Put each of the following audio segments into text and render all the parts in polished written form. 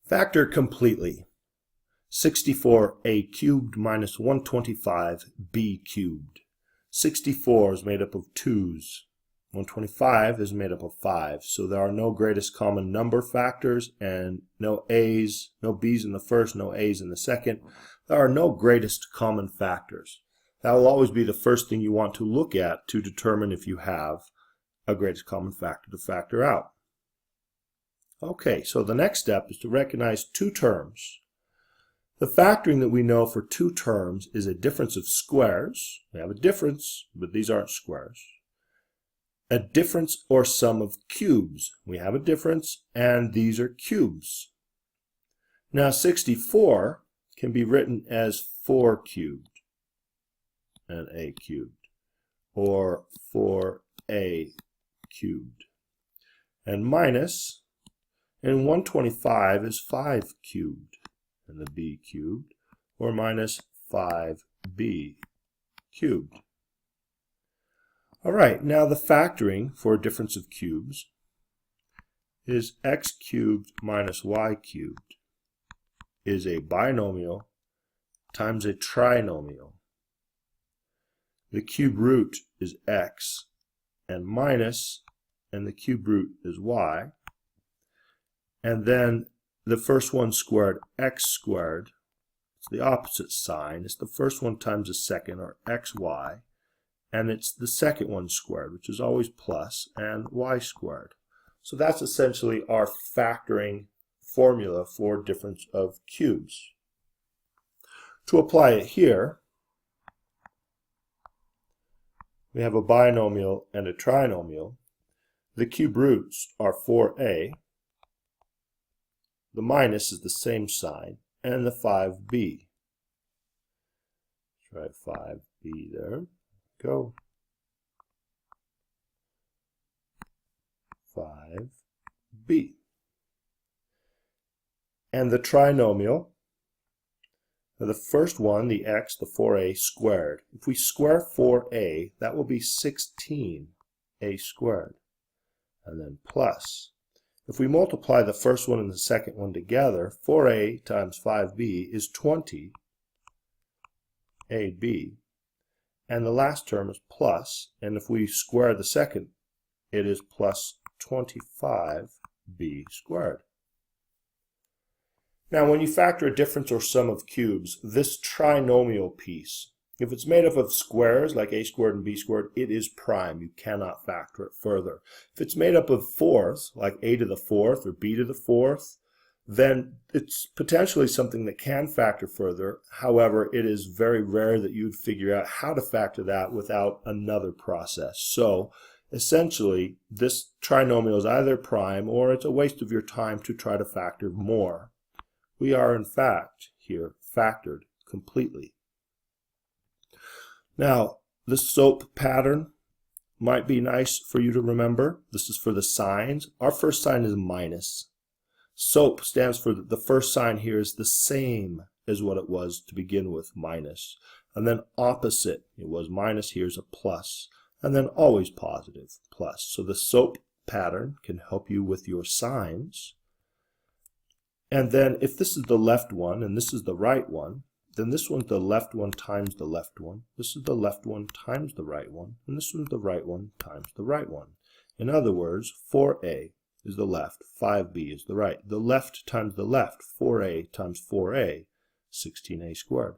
Factor completely. 64a cubed minus 125b cubed. 64 is made up of 2's. 125 is made up of 5. So there are no greatest common number factors and no a's, no b's in the first, no a's in the second. There are no greatest common factors. That will always be the first thing you want to look at to determine if you have a greatest common factor to factor out. Okay, so the next step is to recognize two terms. The factoring that we know for two terms is a difference of squares. We have a difference, but these aren't squares. A difference or sum of cubes. We have a difference, and these are cubes. Now 64 can be written as 4 cubed and a cubed, or 4a cubed. And minus, and 125 is 5 cubed and the b cubed, or minus 5b cubed. All right, now the factoring for a difference of cubes is x cubed minus y cubed is a binomial times a trinomial. The cube root is x and minus, and the cube root is y. And then the first one squared, x squared, it's the opposite sign. It's the first one times the second, or xy. And it's the second one squared, which is always plus, and y squared. So that's essentially our factoring formula for difference of cubes. To apply it here, we have a binomial and a trinomial. The cube roots are 4a. The minus is the same sign, and the 5b. Let's write 5b there. Go. 5b. And the trinomial, the first one, the x, the 4a squared. If we square 4a, that will be 16a squared. And then plus. If we multiply the first one and the second one together, 4a times 5b is 20ab. And the last term is plus, and if we square the second, it is plus 25b squared. Now when you factor a difference or sum of cubes, this trinomial piece, if it's made up of squares like a squared and b squared, it is prime. You cannot factor it further. If it's made up of fourths, like a to the fourth or b to the fourth, then it's potentially something that can factor further. However, it is very rare that you'd figure out how to factor that without another process. So essentially, this trinomial is either prime or it's a waste of your time to try to factor more. We are, in fact, here factored completely. Now, the SOAP pattern might be nice for you to remember. This is for the signs. Our first sign is minus. SOAP stands for the first sign here is the same as what it was to begin with, minus. And then opposite, it was minus, here's a plus. And then always positive, plus. So the SOAP pattern can help you with your signs. And then if this is the left one and this is the right one, then this one's the left one times the left one. This is the left one times the right one. And this one's the right one times the right one. In other words, 4a is the left, 5b is the right. The left times the left, 4a times 4a, 16a squared.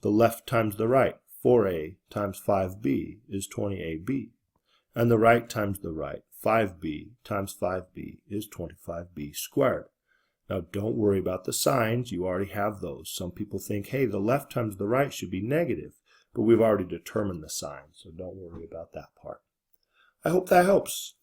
The left times the right, 4a times 5b is 20ab. And the right times the right, 5b times 5b is 25b squared. Now don't worry about the signs, you already have those. Some people think, hey, the left times the right should be negative, but we've already determined the sign, so don't worry about that part. I hope that helps.